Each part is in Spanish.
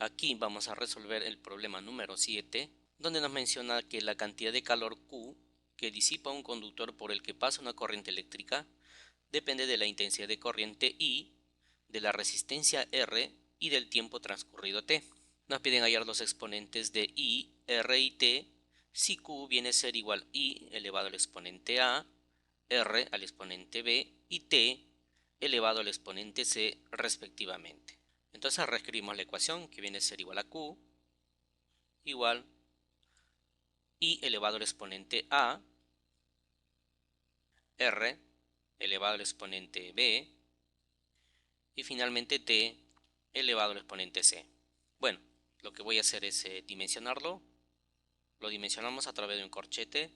Aquí vamos a resolver el problema número 7, donde nos menciona que la cantidad de calor Q que disipa un conductor por el que pasa una corriente eléctrica depende de la intensidad de corriente I, de la resistencia R y del tiempo transcurrido T. Nos piden hallar los exponentes de I, R y T si Q viene a ser igual I elevado al exponente A, R al exponente B y T elevado al exponente C respectivamente. Entonces reescribimos la ecuación que viene a ser igual a Q igual I elevado al exponente A, R elevado al exponente B y finalmente T elevado al exponente C. Bueno, lo que voy a hacer es dimensionarlo. Lo dimensionamos a través de un corchete.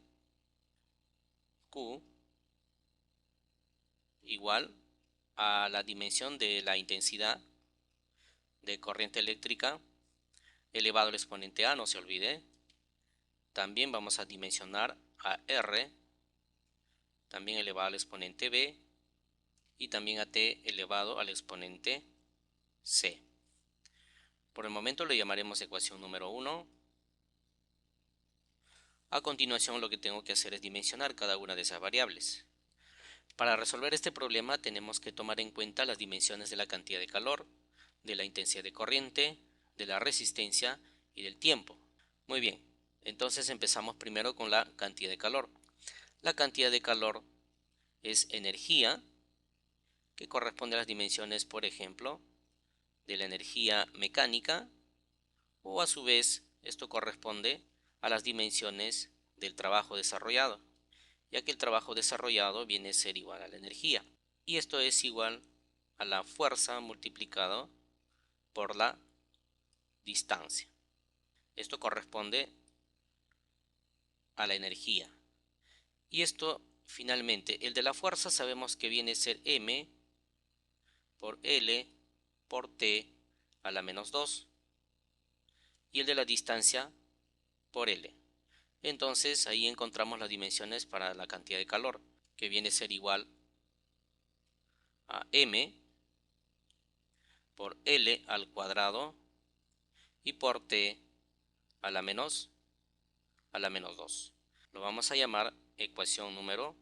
Q igual a la dimensión de la intensidad de corriente eléctrica elevado al exponente A, no se olvide. También vamos a dimensionar a R, también elevado al exponente B, y también a T elevado al exponente C. Por el momento le llamaremos ecuación número 1. A continuación lo que tengo que hacer es dimensionar cada una de esas variables. Para resolver este problema tenemos que tomar en cuenta las dimensiones de la cantidad de calor, de la intensidad de corriente, de la resistencia y del tiempo. Muy bien, entonces empezamos primero con la cantidad de calor. La cantidad de calor es energía, que corresponde a las dimensiones, por ejemplo, de la energía mecánica, o a su vez esto corresponde a las dimensiones del trabajo desarrollado, ya que el trabajo desarrollado viene a ser igual a la energía, y esto es igual a la fuerza multiplicado por la distancia. Esto corresponde a la energía. Y esto finalmente, el de la fuerza sabemos que viene a ser M por L por T a la menos 2 y el de la distancia por L. Entonces ahí encontramos las dimensiones para la cantidad de calor, que viene a ser igual a M por L al cuadrado y por T a la menos 2. Lo vamos a llamar ecuación número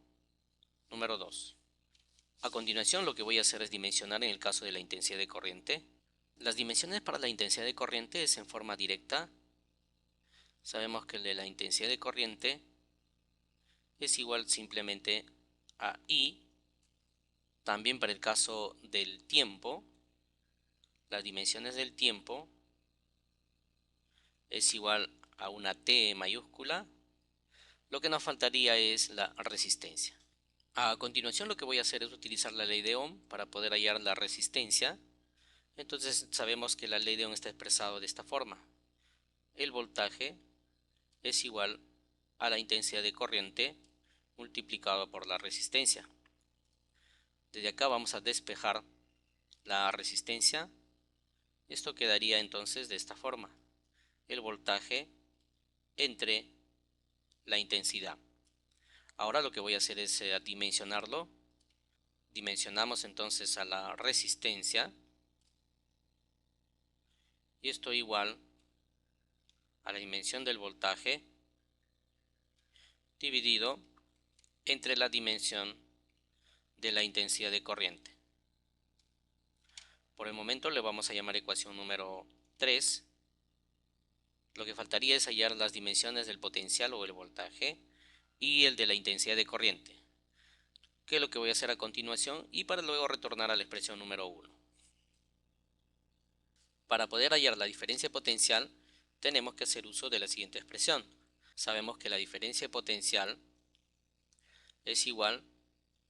2. A continuación lo que voy a hacer es dimensionar en el caso de la intensidad de corriente. Las dimensiones para la intensidad de corriente es en forma directa. Sabemos que el de la intensidad de corriente es igual simplemente a I. También para el caso del tiempo, las dimensiones del tiempo es igual a una T mayúscula. Lo que nos faltaría es la resistencia. A continuación lo que voy a hacer es utilizar la ley de Ohm para poder hallar la resistencia. Entonces sabemos que la ley de Ohm está expresado de esta forma. El voltaje es igual a la intensidad de corriente multiplicado por la resistencia. Desde acá vamos a despejar la resistencia. Esto quedaría entonces de esta forma: el voltaje entre la intensidad. Ahora lo que voy a hacer es dimensionarlo. Dimensionamos entonces a la resistencia y esto igual a la dimensión del voltaje dividido entre la dimensión de la intensidad de corriente. Por el momento le vamos a llamar ecuación número 3. Lo que faltaría es hallar las dimensiones del potencial o el voltaje y el de la intensidad de corriente, que es lo que voy a hacer a continuación, y para luego retornar a la expresión número 1. Para poder hallar la diferencia potencial tenemos que hacer uso de la siguiente expresión. Sabemos que la diferencia potencial es igual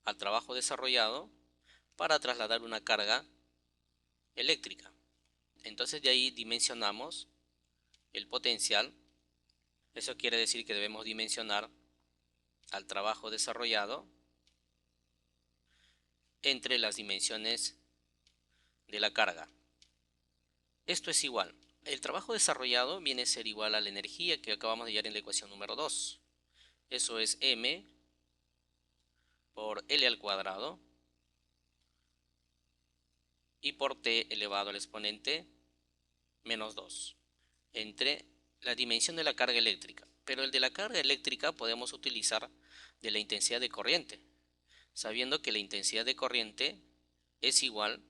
al trabajo desarrollado para trasladar una carga eléctrica. Entonces de ahí dimensionamos el potencial. Eso quiere decir que debemos dimensionar al trabajo desarrollado entre las dimensiones de la carga. Esto es igual. El trabajo desarrollado viene a ser igual a la energía que acabamos de hallar en la ecuación número 2. Eso es M por L al cuadrado y por T elevado al exponente menos 2 entre la dimensión de la carga eléctrica. Pero el de la carga eléctrica podemos utilizar de la intensidad de corriente, sabiendo que la intensidad de corriente es igual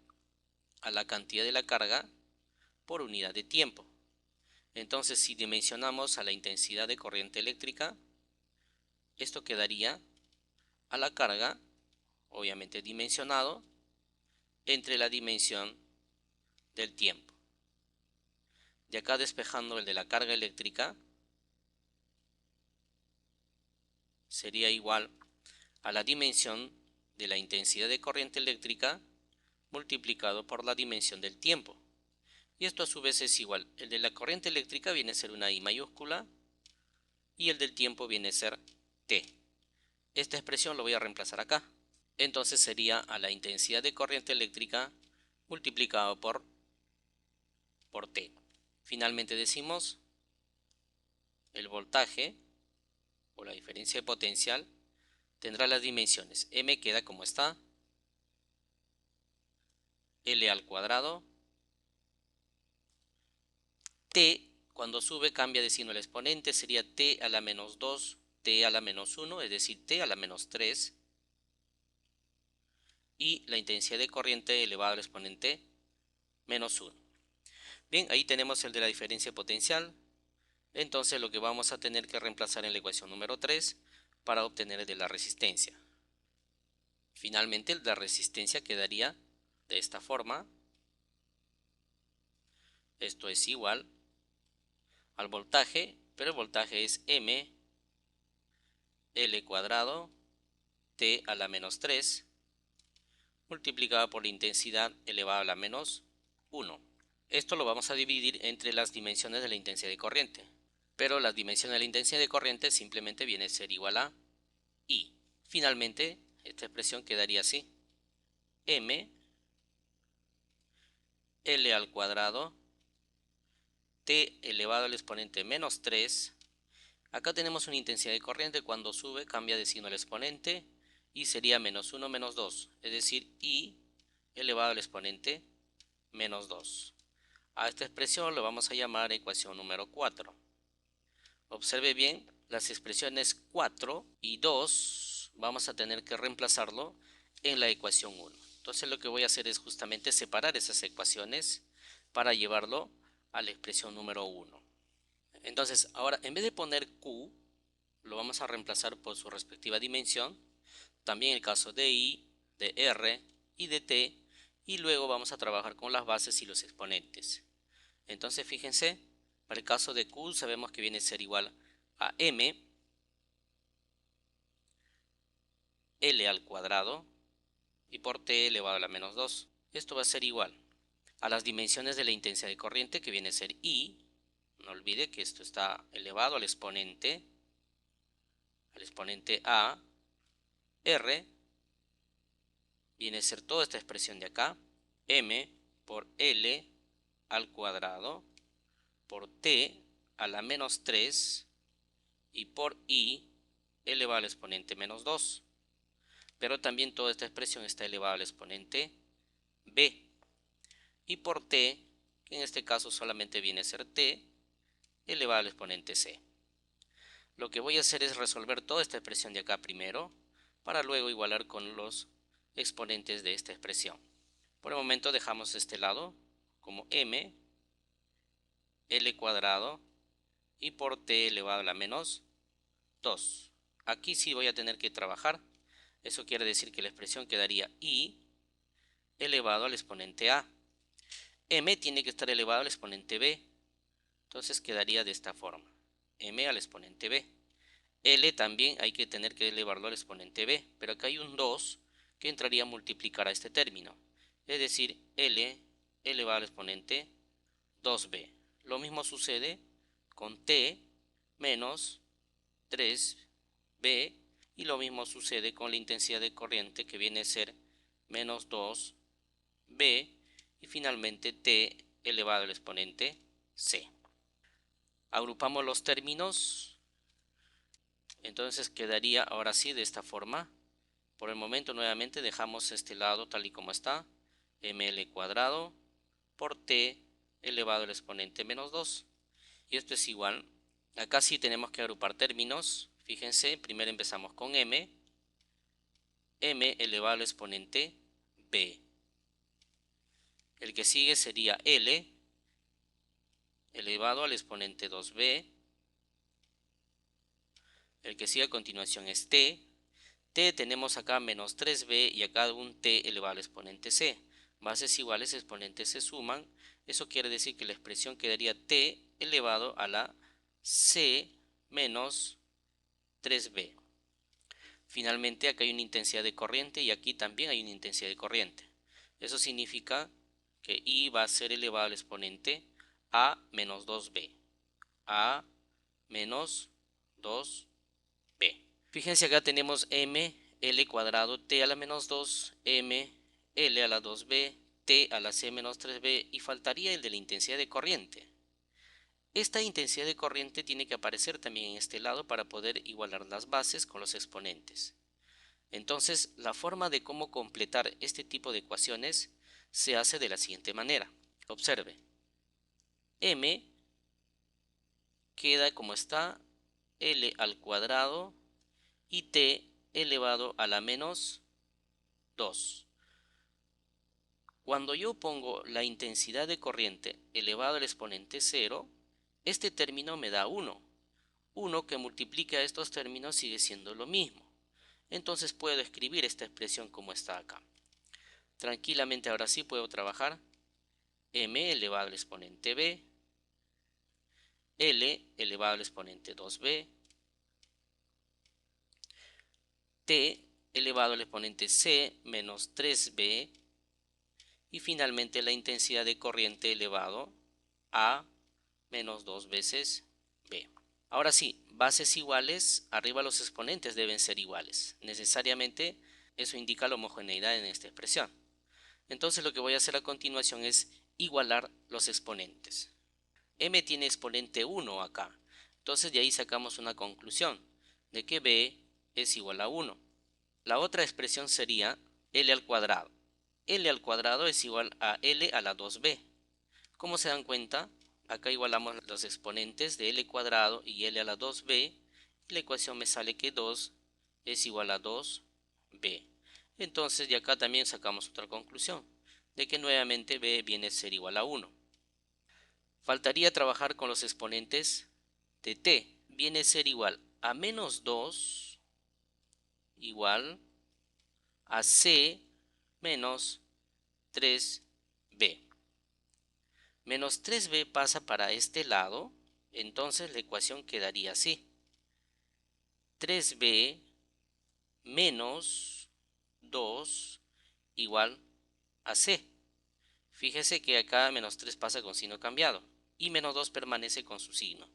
a la cantidad de la carga por unidad de tiempo. Entonces, si dimensionamos a la intensidad de corriente eléctrica, esto quedaría a la carga, obviamente dimensionado, entre la dimensión del tiempo. De acá despejando el de la carga eléctrica, sería igual a la dimensión de la intensidad de corriente eléctrica multiplicado por la dimensión del tiempo. Y esto a su vez es igual. El de la corriente eléctrica viene a ser una I mayúscula y el del tiempo viene a ser T. Esta expresión lo voy a reemplazar acá. Entonces sería a la intensidad de corriente eléctrica multiplicado por T. Finalmente decimos el voltaje o la diferencia de potencial tendrá las dimensiones. M queda como está. L al cuadrado. T, cuando sube cambia de signo el exponente, sería T a la menos 2, T a la menos 1, es decir, T a la menos 3. Y la intensidad de corriente elevado al exponente menos 1. Bien, ahí tenemos el de la diferencia potencial. Entonces lo que vamos a tener que reemplazar en la ecuación número 3 para obtener el de la resistencia. Finalmente el de la resistencia quedaría de esta forma. Esto es igual al voltaje, pero el voltaje es M L cuadrado T a la menos 3 multiplicado por la intensidad elevado a la menos 1. Esto lo vamos a dividir entre las dimensiones de la intensidad de corriente, pero las dimensiones de la intensidad de corriente simplemente viene a ser igual a I. Finalmente, esta expresión quedaría así: M L al cuadrado T elevado al exponente menos 3. Acá tenemos una intensidad de corriente, cuando sube cambia de signo el exponente y sería menos 1 menos 2, es decir, I elevado al exponente menos 2. A esta expresión lo vamos a llamar ecuación número 4. Observe bien, las expresiones 4 y 2 vamos a tener que reemplazarlo en la ecuación 1. Entonces lo que voy a hacer es justamente separar esas ecuaciones para llevarlo a la expresión número 1. Entonces ahora, en vez de poner Q, lo vamos a reemplazar por su respectiva dimensión. También el caso de I, de R y de T. Y luego vamos a trabajar con las bases y los exponentes. Entonces fíjense, para el caso de Q sabemos que viene a ser igual a M L al cuadrado y por T elevado a la menos 2. Esto va a ser igual a las dimensiones de la intensidad de corriente, que viene a ser I. No olvide que esto está elevado al exponente A. R viene a ser toda esta expresión de acá. M por L al cuadrado por T a la menos 3 y por I elevado al exponente menos 2. Pero también toda esta expresión está elevada al exponente B. Y por T, que en este caso solamente viene a ser T, elevado al exponente C. Lo que voy a hacer es resolver toda esta expresión de acá primero, para luego igualar con los exponentes de esta expresión. Por el momento dejamos este lado como M L cuadrado y por T elevado a la menos 2. Aquí sí voy a tener que trabajar. Eso quiere decir que la expresión quedaría I elevado al exponente A. M tiene que estar elevado al exponente B. Entonces quedaría de esta forma: M al exponente B. L también hay que tener que elevarlo al exponente B, pero acá hay un 2 que entraría a multiplicar a este término, es decir, L elevado al exponente 2B. Lo mismo sucede con T menos 3B y lo mismo sucede con la intensidad de corriente, que viene a ser menos 2B, y finalmente T elevado al exponente C. Agrupamos los términos. Entonces quedaría ahora sí de esta forma. Por el momento nuevamente dejamos este lado tal y como está: ml cuadrado por T elevado al exponente menos 2. Y esto es igual, acá sí tenemos que agrupar términos. Fíjense, primero empezamos con m elevado al exponente b. El que sigue sería L elevado al exponente 2b. El que sigue a continuación es T. T tenemos acá menos 3b y acá un T elevado al exponente c. Bases iguales, exponentes se suman. Eso quiere decir que la expresión quedaría T elevado a la c menos 3b. Finalmente acá hay una intensidad de corriente y aquí también hay una intensidad de corriente. Eso significa que I va a ser elevado al exponente a menos 2b. A menos 2b. Fíjense, acá tenemos m, l cuadrado, t a la menos 2, m, l a la 2b, t a la c menos 3b y faltaría el de la intensidad de corriente. Esta intensidad de corriente tiene que aparecer también en este lado para poder igualar las bases con los exponentes. Entonces, la forma de cómo completar este tipo de ecuaciones se hace de la siguiente manera. Observe, m queda como está, l al cuadrado y t elevado a la menos 2. Cuando yo pongo la intensidad de corriente elevado al exponente 0, este término me da 1. 1 que multiplica a estos términos sigue siendo lo mismo. Entonces puedo escribir esta expresión como está acá. Tranquilamente ahora sí puedo trabajar m elevado al exponente b, l elevado al exponente 2b, t elevado al exponente c menos 3b y finalmente la intensidad de corriente elevado a menos 2 veces b. Ahora sí, bases iguales, arriba los exponentes deben ser iguales. Necesariamente eso indica la homogeneidad en esta expresión. Entonces lo que voy a hacer a continuación es igualar los exponentes. M tiene exponente 1 acá. Entonces de ahí sacamos una conclusión de que b es igual a 1. La otra expresión sería L al cuadrado. L al cuadrado es igual a L a la 2b. Como se dan cuenta, acá igualamos los exponentes de L cuadrado y L a la 2b. Y la ecuación me sale que 2 es igual a 2b. Entonces de acá también sacamos otra conclusión, de que nuevamente b viene a ser igual a 1. Faltaría trabajar con los exponentes de t. Viene a ser igual a menos 2 igual a c menos 3b. Menos 3b pasa para este lado, entonces la ecuación quedaría así. 3b menos 2 igual a c. Fíjese que acá menos 3 pasa con signo cambiado y menos 2 permanece con su signo.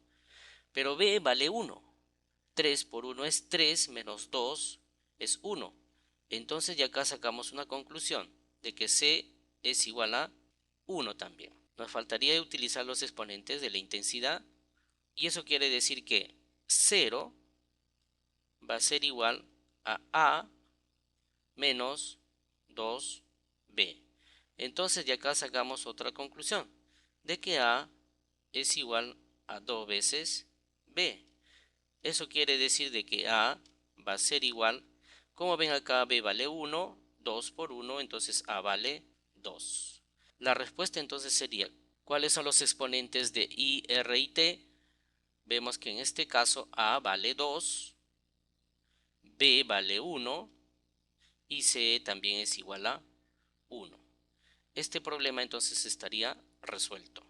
Pero b vale 1. 3 por 1 es 3, menos 2 es 1. Entonces ya acá sacamos una conclusión de que c es igual a 1 también. Nos faltaría utilizar los exponentes de la intensidad y eso quiere decir que 0 va a ser igual a menos 2b. Entonces de acá sacamos otra conclusión de que a es igual a 2 veces b. Eso quiere decir de que a va a ser igual, como ven acá, b vale 1, 2 por 1, entonces a vale 2. La respuesta entonces sería, ¿cuáles son los exponentes de I, R y T? Vemos que en este caso a vale 2, b vale 1 y c también es igual a 1. Este problema entonces estaría resuelto.